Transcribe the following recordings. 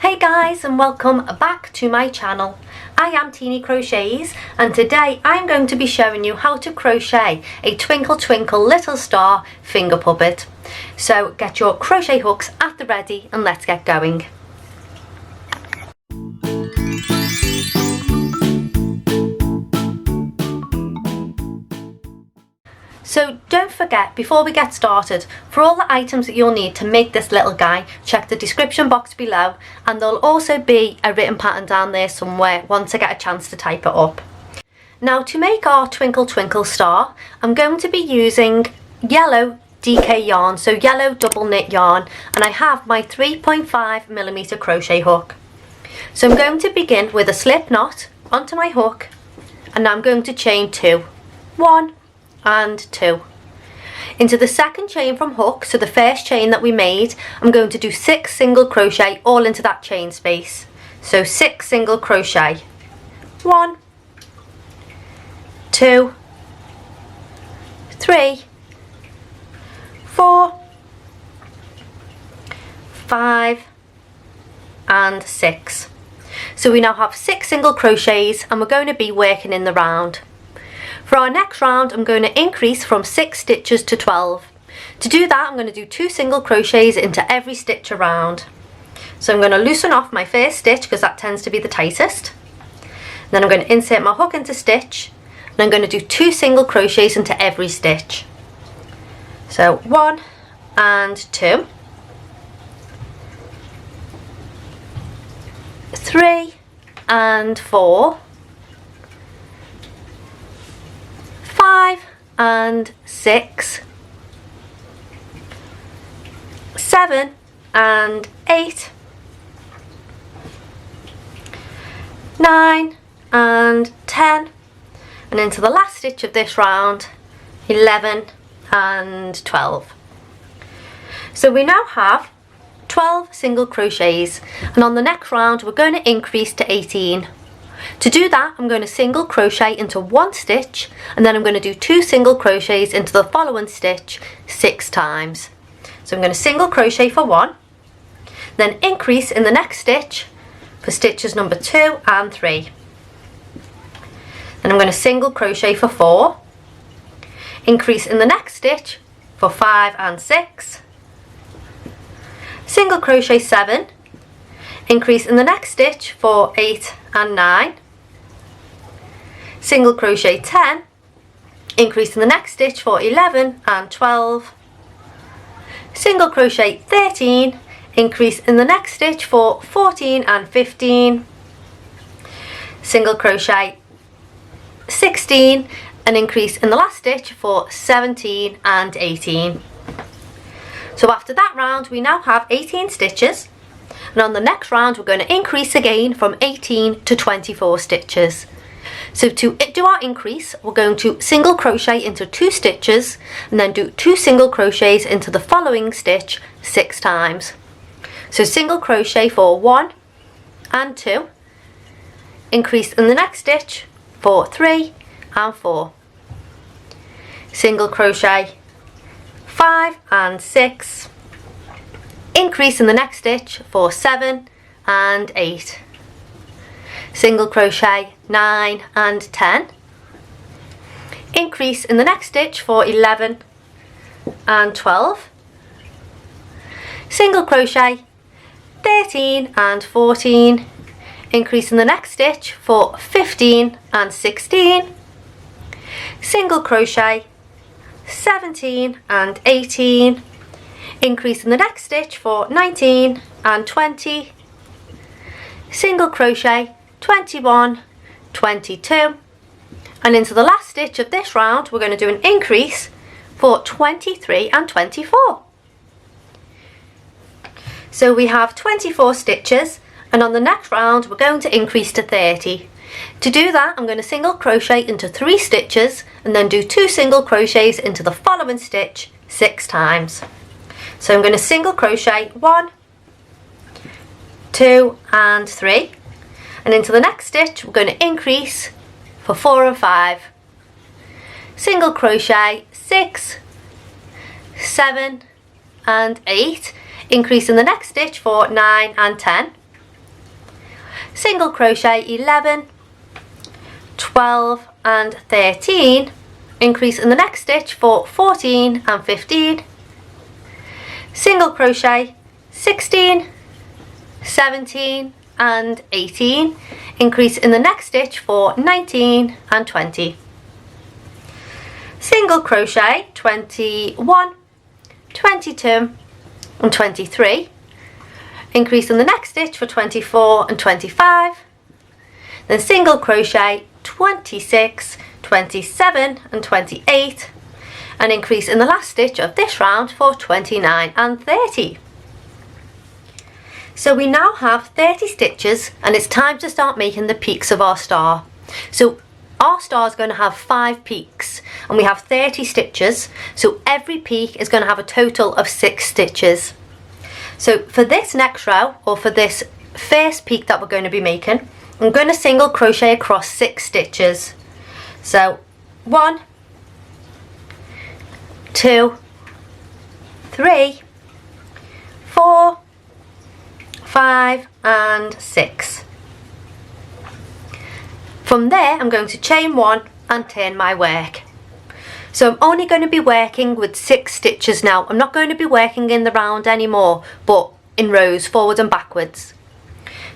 Hey guys, and welcome back to my channel. I am Teenie Crochets, and today I'm going to be showing you how to crochet a Twinkle Twinkle Little Star finger puppet. So get your crochet hooks at the ready and let's get going. So don't forget, before we get started, for all the items that you'll need to make this little guy, check the description box below, and there'll also be a written pattern down there somewhere once I get a chance to type it up. Now, to make our Twinkle Twinkle Star, I'm going to be using yellow DK yarn, so yellow double knit yarn, and I have my 3.5mm crochet hook. So I'm going to begin with a slip knot onto my hook, and now I'm going to chain 2. 1 and 2. Into the second chain from hook, so the first chain that we made, I'm going to do 6 single crochet all into that chain space. So 6 single crochet. 1, 2, 3, 4, 5 and 6. So we now have 6 single crochets and we're going to be working in the round. For our next round, I'm going to increase from 6 stitches to 12. To do that, I'm going to do 2 single crochets into every stitch around. So I'm going to loosen off my first stitch because that tends to be the tightest. Then I'm going to insert my hook into stitch, and I'm going to do 2 single crochets into every stitch. So 1 and 2, 3 and 4, 5 and 6, 7 and 8, 9 and 10, and into the last stitch of this round, 11 and 12. So we now have 12 single crochets, and on the next round we're going to increase to 18. To do that, I'm going to single crochet into 1 stitch, and then I'm going to do 2 single crochets into the following stitch 6 times. So I'm going to single crochet for 1, then increase in the next stitch for stitches number 2 and 3. Then I'm going to single crochet for 4, increase in the next stitch for 5 and 6, single crochet 7, increase in the next stitch for 8 and 9, single crochet 10, increase in the next stitch for 11 and 12, single crochet 13, increase in the next stitch for 14 and 15, single crochet 16, and increase in the last stitch for 17 and 18. So after that round we now have 18 stitches, and on the next round we're going to increase again from 18 to 24 stitches. So to do our increase, we're going to single crochet into 2 stitches and then do 2 single crochets into the following stitch 6 times. So single crochet for 1 and 2, increase in the next stitch for 3 and 4, single crochet 5 and 6, increase in the next stitch for 7 and 8, single crochet 9 and 10, increase in the next stitch for 11 and 12, single crochet 13 and 14, increase in the next stitch for 15 and 16, single crochet 17 and 18, increase in the next stitch for 19 and 20, single crochet 21, 22, and into the last stitch of this round we're going to do an increase for 23 and 24. So we have 24 stitches, and on the next round we're going to increase to 30. To do that, I'm going to single crochet into 3 stitches and then do 2 single crochets into the following stitch 6 times. So I'm going to single crochet 1, 2 and 3, and into the next stitch we're going to increase for 4 and 5, single crochet 6, 7 and 8, increase in the next stitch for 9 and 10, single crochet 11, 12 and 13, increase in the next stitch for 14 and 15, single crochet 16, 17 and 18, increase in the next stitch for 19 and 20, single crochet 21, 22 and 23, increase in the next stitch for 24 and 25, then single crochet 26, 27 and 28, and increase in the last stitch of this round for 29 and 30. So we now have 30 stitches and it's time to start making the peaks of our star. So our star is going to have 5 peaks and we have 30 stitches, so every peak is going to have a total of 6 stitches. So for this next row, or for this first peak that we're going to be making, I'm going to single crochet across 6 stitches. So 1, 2, 3, 4, 5 and 6. From there I'm going to chain 1 and turn my work. So I'm only going to be working with 6 stitches now. I'm not going to be working in the round anymore, but in rows forward and backwards.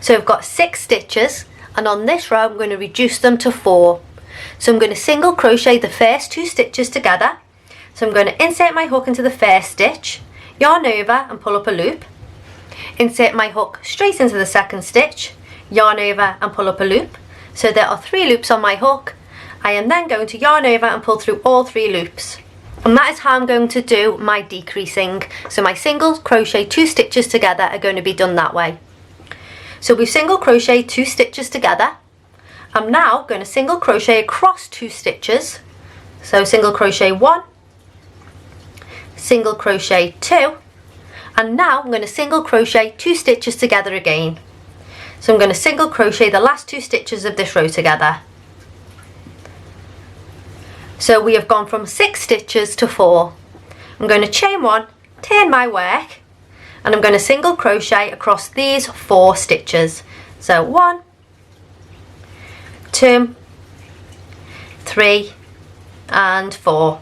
So I've got 6 stitches, and on this row I'm going to reduce them to 4. So I'm going to single crochet the first 2 stitches together. So I'm going to insert my hook into the first stitch, yarn over and pull up a loop, insert my hook straight into the second stitch, yarn over and pull up a loop. So there are 3 loops on my hook. I am then going to yarn over and pull through all 3 loops. And that is how I'm going to do my decreasing. So my single crochet 2 stitches together are going to be done that way. So we've single crochet 2 stitches together. I'm now going to single crochet across 2 stitches. So single crochet 1, single crochet 2, and now I'm going to single crochet 2 stitches together again. So I'm going to single crochet the last 2 stitches of this row together. So we have gone from 6 stitches to 4. I'm going to chain 1, turn my work, and I'm going to single crochet across these 4 stitches. So 1, 2, 3 and 4.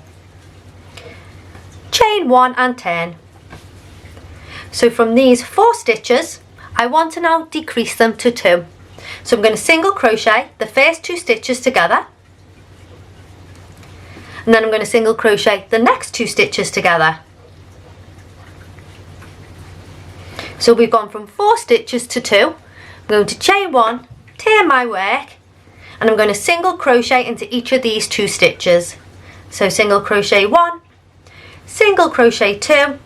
Chain 1 and turn. So from these 4 stitches I want to now decrease them to 2. So I'm going to single crochet the first 2 stitches together, and then I'm going to single crochet the next 2 stitches together. So we've gone from 4 stitches to 2. I'm going to chain 1, turn my work, and I'm going to single crochet into each of these 2 stitches. So single crochet 1, single crochet 2,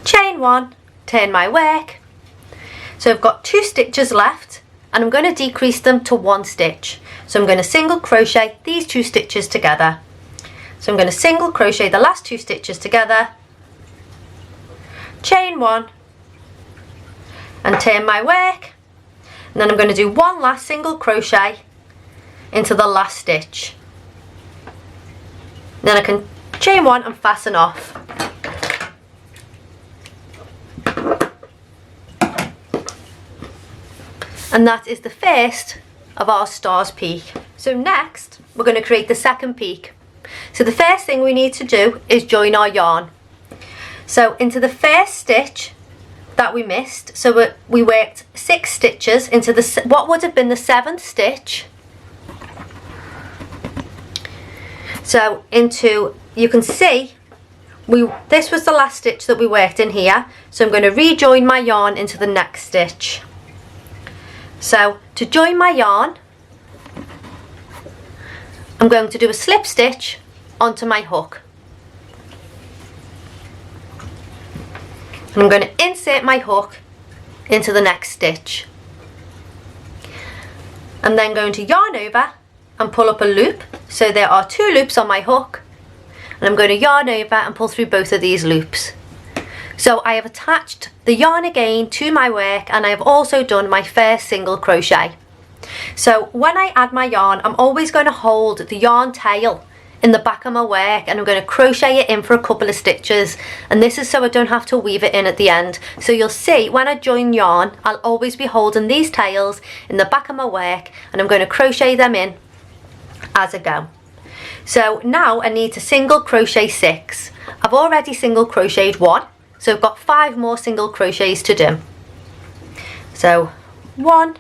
chain 1, turn my work. So I've got 2 stitches left and I'm going to decrease them to 1 stitch. So I'm going to single crochet these 2 stitches together. So I'm going to single crochet the last 2 stitches together, chain 1 and turn my work, and then I'm going to do 1 last single crochet into the last stitch. Then I can chain 1 and fasten off. And that is the first of our star's peak. So next we're going to create the second peak. So the first thing we need to do is join our yarn. So into the first stitch that we missed, so we worked 6 stitches into what would have been the 7th stitch. So into, you can see this was the last stitch that we worked in here, so I'm going to rejoin my yarn into the next stitch. So to join my yarn, I'm going to do a slip stitch onto my hook. And I'm going to insert my hook into the next stitch. I'm then going to yarn over and pull up a loop. So there are 2 loops on my hook, and I'm going to yarn over and pull through both of these loops. So I have attached the yarn again to my work, and I have also done my first single crochet. So when I add my yarn, I'm always going to hold the yarn tail in the back of my work, and I'm going to crochet it in for a couple of stitches, and this is so I don't have to weave it in at the end. So you'll see when I join yarn, I'll always be holding these tails in the back of my work, and I'm going to crochet them in as I go. So now I need to single crochet 6. I've already single crocheted 1, so I've got 5 more single crochets to do. So 1,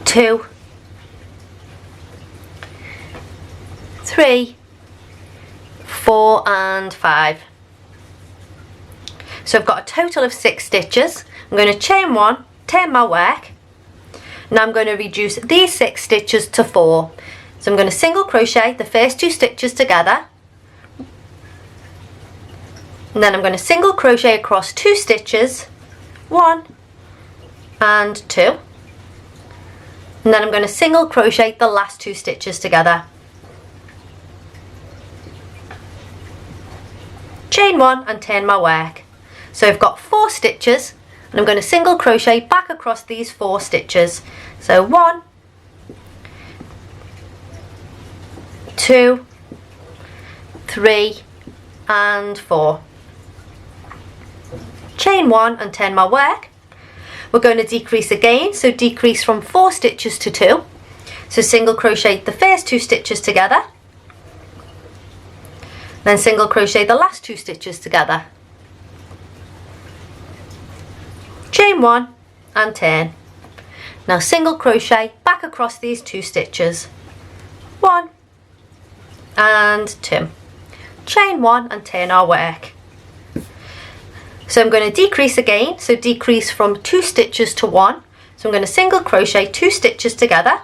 2, 3, 4 and 5. So I've got a total of 6 stitches. I'm going to chain 1, turn my work. Now I'm going to reduce these 6 stitches to 4. So I'm going to single crochet the first 2 stitches together, and then I'm going to single crochet across 2 stitches, 1 and 2, and then I'm going to single crochet the last 2 stitches together. Chain 1 and turn my work. So I've got 4 stitches, and I'm going to single crochet back across these 4 stitches. So 1, 2, 3 and 4. Chain 1 and turn my work. We're going to decrease again, so decrease from 4 stitches to 2. So single crochet the first 2 stitches together, then single crochet the last 2 stitches together. Chain 1 and turn. Now single crochet back across these 2 stitches, 1 and 2. Chain 1 and turn our work. So I'm going to decrease again, so decrease from 2 stitches to 1. So I'm going to single crochet 2 stitches together,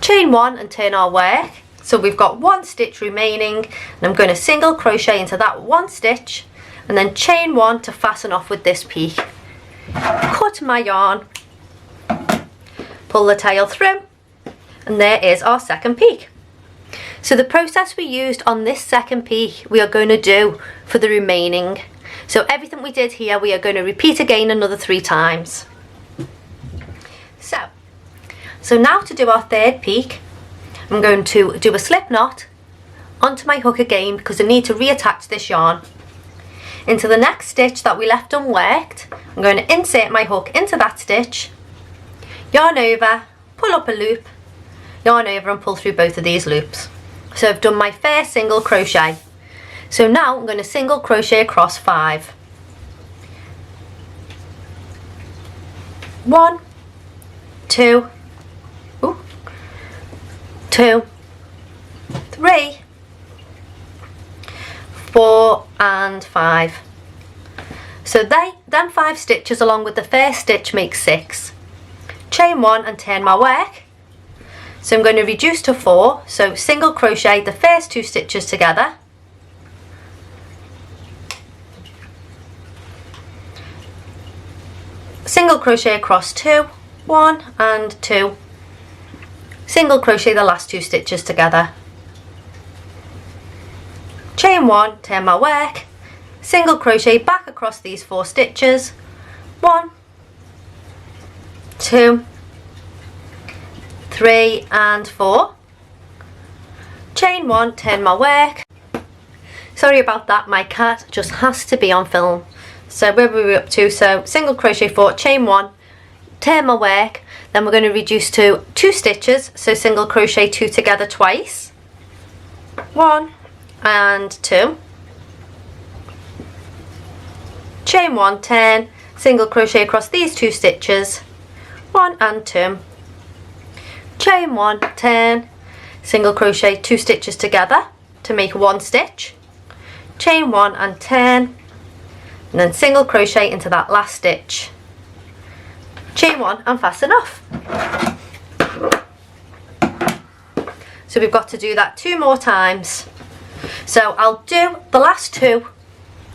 chain 1 and turn our work. So we've got 1 stitch remaining, and I'm going to single crochet into that 1 stitch and then chain 1 to fasten off with this peak. Cut my yarn, pull the tail through, and there is our second peak. So the process we used on this second peak we are going to do for the remaining. So everything we did here we are going to repeat again another 3 times. So now to do our third peak, I'm going to do a slip knot onto my hook again because I need to reattach this yarn. Into the next stitch that we left unworked, I'm going to insert my hook into that stitch, yarn over, pull up a loop, yarn over and pull through both of these loops. So I've done my first single crochet. So now I'm going to single crochet across 5. 1, 2, 2, 3, 4 and 5. So them 5 stitches along with the first stitch make 6. Chain 1 and turn my work. So I'm going to reduce to 4, so single crochet the first 2 stitches together, single crochet across 2, 1 and 2, single crochet the last 2 stitches together, chain 1, turn my work, single crochet back across these 4 stitches, 1, 2, 3 and 4, chain 1, turn my work. Sorry about that, my cat just has to be on film. So where were we up to? So single crochet 4, chain 1, turn my work, then we're going to reduce to 2 stitches, so single crochet 2 together twice, 1 and 2, chain 1, turn, single crochet across these 2 stitches, 1 and 2, chain 1, turn, single crochet 2 stitches together to make 1 stitch, chain 1 and turn, and then single crochet into that last stitch, chain 1 and fasten off. So we've got to do that 2 more times. So I'll do the last 2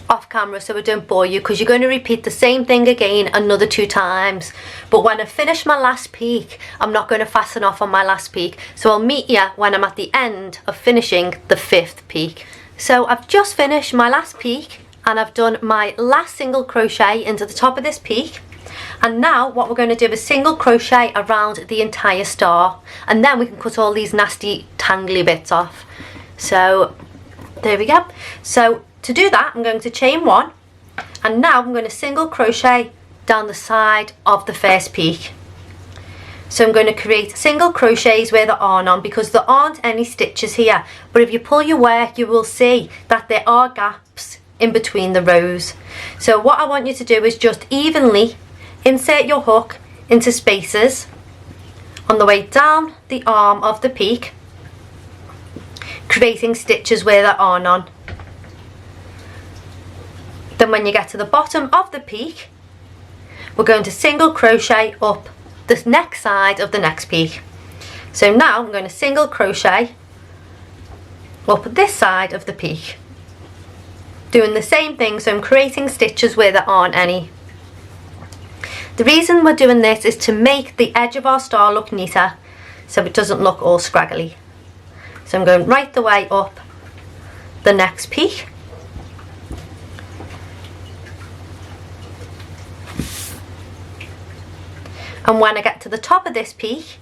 off camera so I don't bore you, because you're going to repeat the same thing again another 2 times. But when I finish my last peak, I'm not going to fasten off on my last peak. So I'll meet you when I'm at the end of finishing the 5th peak. So I've just finished my last peak and I've done my last single crochet into the top of this peak, And now what we're going to do is single crochet around the entire star, and then we can cut all these nasty tangly bits off. So there we go. So to do that, I'm going to chain 1, and now I'm going to single crochet down the side of the first peak. So I'm going to create single crochets where there are none, because there aren't any stitches here, but if you pull your work you will see that there are gaps in between the rows. So what I want you to do is just evenly insert your hook into spaces on the way down the arm of the peak, creating stitches where there are none. Then when you get to the bottom of the peak, we're going to single crochet up the next side of the next peak. So now I'm going to single crochet up this side of the peak, doing the same thing. So I'm creating stitches where there aren't any. The reason we're doing this is to make the edge of our star look neater, so it doesn't look all scraggly. So I'm going right the way up the next peak. And when I get to the top of this peak,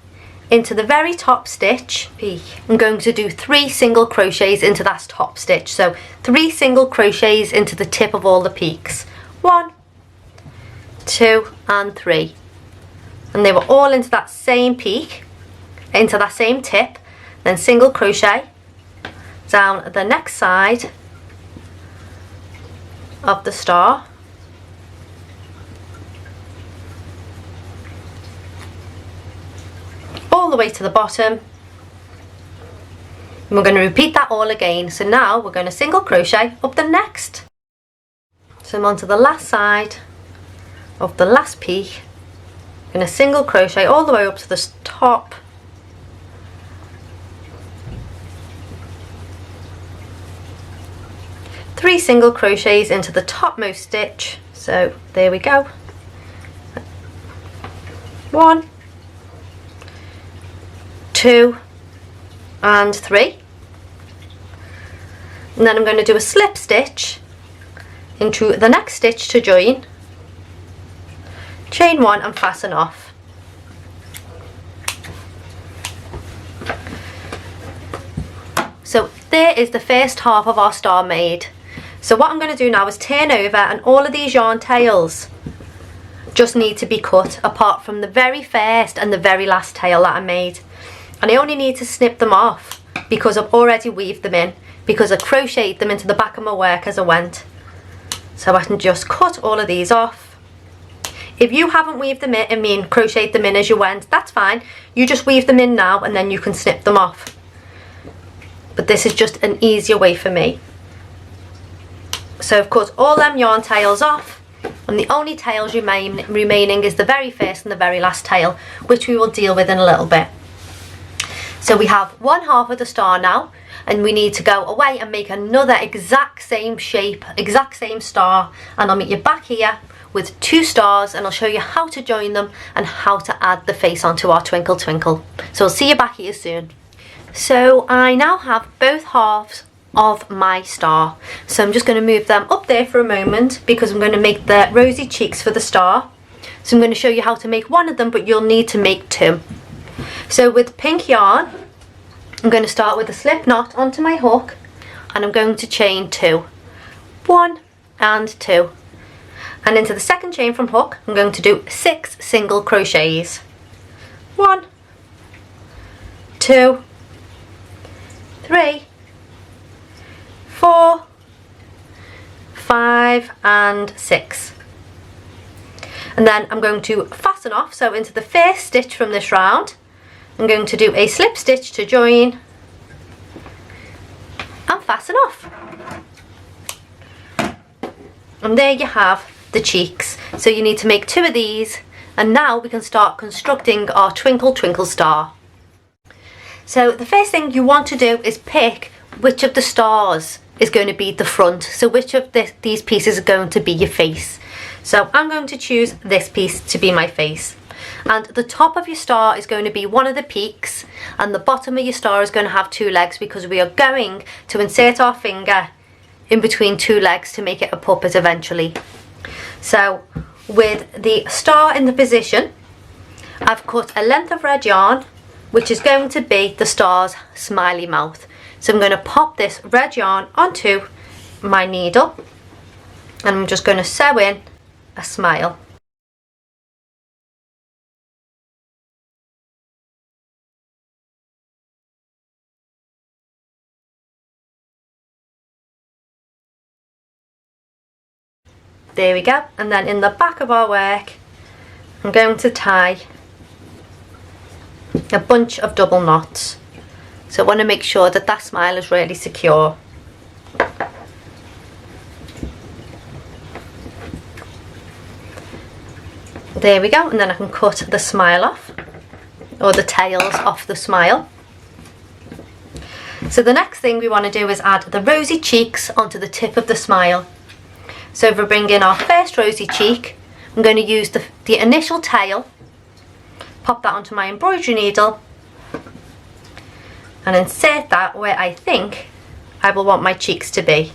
into the very top stitch peak, I'm going to do 3 single crochets into that top stitch. So 3 single crochets into the tip of all the peaks. 1, 2 and 3. And they were all into that same peak, into that same tip. Then single crochet down the next side of the star. All the way to the bottom, and we're going to repeat that all again. So now we're going to single crochet up the next. So I'm onto the last side of the last peak. I'm going to single crochet all the way up to the top. Three single crochets into the topmost stitch. So there we go. 1, 2 and 3, and then I'm going to do a slip stitch into the next stitch to join, chain 1 and fasten off. So there is the first half of our star made. So what I'm going to do now is turn over, and all of these yarn tails just need to be cut, apart from the very first and the very last tail that I made. And I only need to snip them off because I've already weaved them in, because I crocheted them into the back of my work as I went. So I can just cut all of these off. If you haven't weaved them in, crocheted them in as you went, that's fine. You just weave them in now and then you can snip them off. But this is just an easier way for me. So I've cut all them yarn tails off, and the only tails remaining is the very first and the very last tail, which we will deal with in a little bit. So we have one half of the star now, and we need to go away and make another exact same shape, exact same star, and I'll meet you back here with 2 stars, and I'll show you how to join them and how to add the face onto our Twinkle Twinkle. So I'll see you back here soon. So I now have both halves of my star, so I'm just going to move them up there for a moment because I'm going to make the rosy cheeks for the star. So I'm going to show you how to make one of them, but you'll need to make 2. So with pink yarn, I'm going to start with a slip knot onto my hook, and I'm going to chain 2, 1 and 2, and into the second chain from hook I'm going to do 6 single crochets. 1, 2, 3, 4, 5 and 6. And then I'm going to fasten off. So into the first stitch from this round I'm going to do a slip stitch to join and fasten off. And there you have the cheeks. So you need to make 2 of these, and now we can start constructing our Twinkle Twinkle star. So the first thing you want to do is pick which of the stars is going to be the front. So which of these pieces are going to be your face. So I'm going to choose this piece to be my face. And the top of your star is going to be one of the peaks, and the bottom of your star is going to have 2 legs, because we are going to insert our finger in between 2 legs to make it a puppet eventually. So with the star in the position, I've cut a length of red yarn, which is going to be the star's smiley mouth. So I'm going to pop this red yarn onto my needle and I'm just going to sew in a smile. There we go, and then in the back of our work I'm going to tie a bunch of double knots. So I want to make sure that that smile is really secure. There we go, and then I can cut the smile off, or the tails off the smile. So the next thing we want to do is add the rosy cheeks onto the tip of the smile. So if we bring in our first rosy cheek, I'm going to use the initial tail, pop that onto my embroidery needle and insert that where I think I will want my cheeks to be.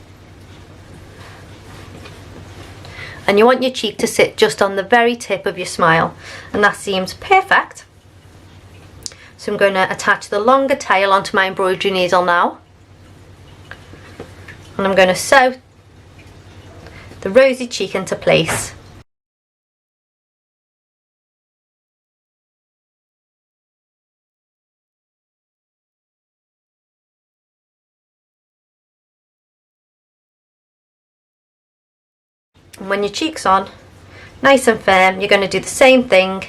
And you want your cheek to sit just on the very tip of your smile, and that seems perfect. So I'm going to attach the longer tail onto my embroidery needle now, and I'm going to sew the rosy cheek into place. And when your cheek's on, nice and firm, you're going to do the same thing.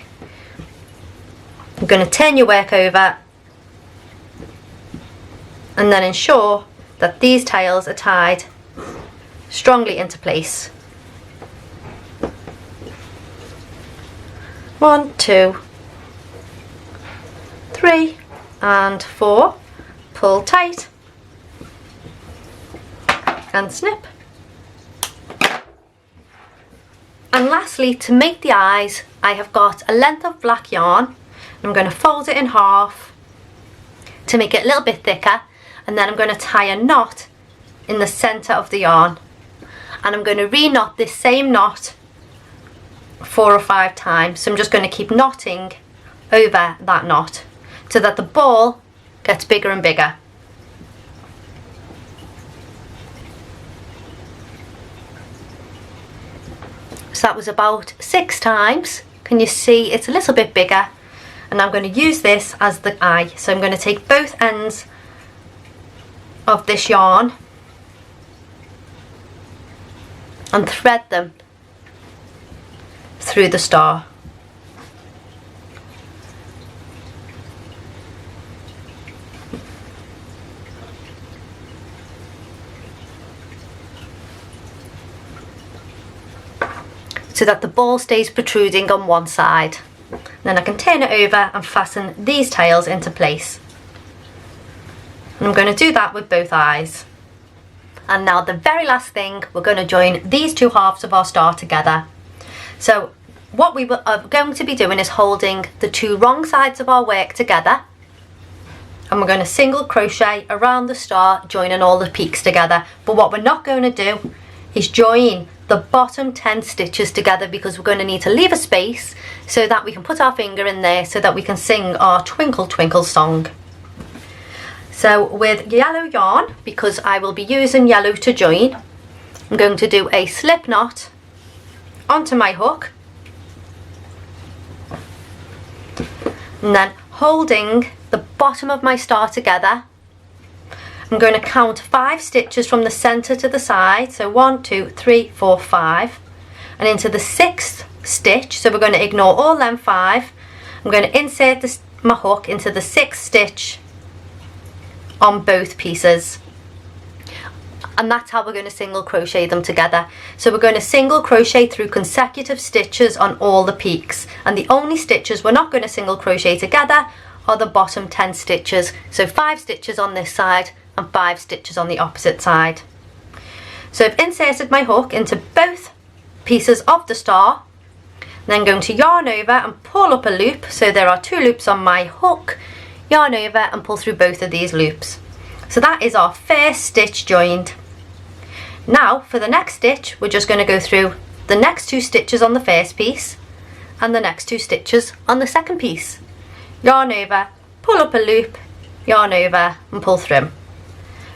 You're going to turn your work over and then ensure that these tails are tied strongly into place. 1, 2, 3 and 4. Pull tight and snip. And lastly, to make the eyes, I have got a length of black yarn. I'm going to fold it in half to make it a little bit thicker, and then I'm going to tie a knot in the centre of the yarn. And I'm going to re-knot this same knot 4 or 5 times. So I'm just going to keep knotting over that knot so that the ball gets bigger and bigger. So that was about 6 times. Can you see it's a little bit bigger? And I'm going to use this as the eye. So I'm going to take both ends of this yarn and thread them through the star. So that the ball stays protruding on one side. Then I can turn it over and fasten these tails into place. And I'm going to do that with both eyes. And now the very last thing, we're going to join these two halves of our star together. So what we are going to be doing is holding the two wrong sides of our work together, and we're going to single crochet around the star, joining all the peaks together. But what we're not going to do is join the bottom 10 stitches together, because we're going to need to leave a space so that we can put our finger in there so that we can sing our Twinkle Twinkle song. So with yellow yarn, because I will be using yellow to join, I'm going to do a slip knot onto my hook, and then holding the bottom of my star together, I'm going to count 5 stitches from the centre to the side. So 1, 2, 3, 4, 5, and into the 6th stitch. So we're going to ignore all them 5. I'm going to insert my hook into the 6th stitch on both pieces, and that's how we're going to single crochet them together. So we're going to single crochet through consecutive stitches on all the peaks, and the only stitches we're not going to single crochet together are the bottom 10 stitches. So 5 stitches on this side and 5 stitches on the opposite side. So I've inserted my hook into both pieces of the star, then going to yarn over and pull up a loop. So there are 2 loops on my hook, yarn over and pull through both of these loops. So that is our first stitch joined. Now for the next stitch, we're just going to go through the next 2 stitches on the first piece and the next 2 stitches on the second piece. Yarn over, pull up a loop, yarn over and pull through.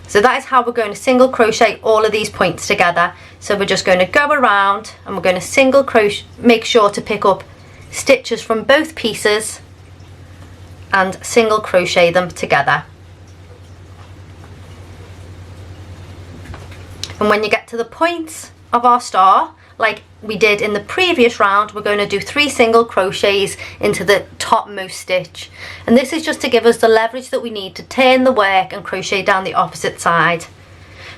So that is how we're going to single crochet all of these points together. So we're just going to go around and we're going to single crochet, make sure to pick up stitches from both pieces and single crochet them together. And when you get to the points of our star, like we did in the previous round, we're going to do 3 single crochets into the topmost stitch, and this is just to give us the leverage that we need to turn the work and crochet down the opposite side.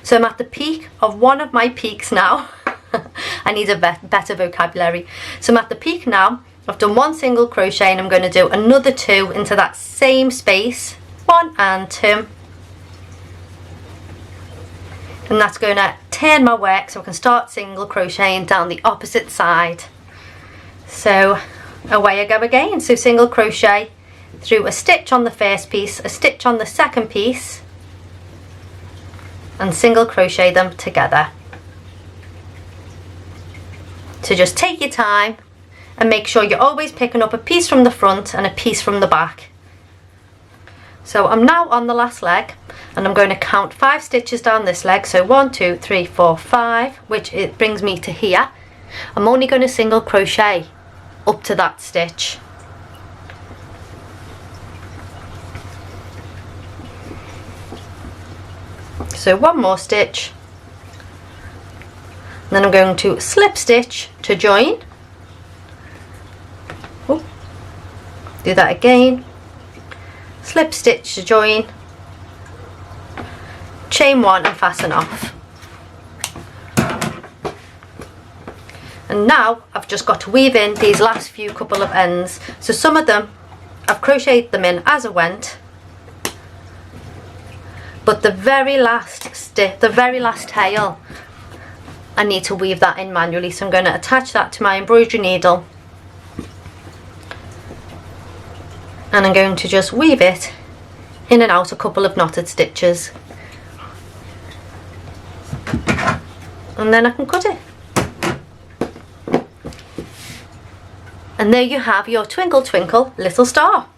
So I'm at the peak of one of my peaks now. I need a better vocabulary. So I'm at the peak now. I've done 1 single crochet and I'm going to do another 2 into that same space, 1 and 2, and that's going to turn my work so I can start single crocheting down the opposite side. So away I go again. So single crochet through a stitch on the first piece, a stitch on the second piece, and single crochet them together. So just take your time and make sure you're always picking up a piece from the front and a piece from the back. So I'm now on the last leg and I'm going to count 5 stitches down this leg. So 1, 2, 3, 4, 5, which it brings me to here. I'm only going to single crochet up to that stitch. So 1 more stitch, and then I'm going to slip stitch to join. Ooh. Do that again, slip stitch to join, chain 1 and fasten off. And now I've just got to weave in these last few couple of ends. So some of them I've crocheted them in as I went, but the very last stitch, the very last tail, I need to weave that in manually. So I'm going to attach that to my embroidery needle and I'm going to just weave it in and out a couple of knotted stitches, and then I can cut it. And there you have your Twinkle Twinkle Little Star.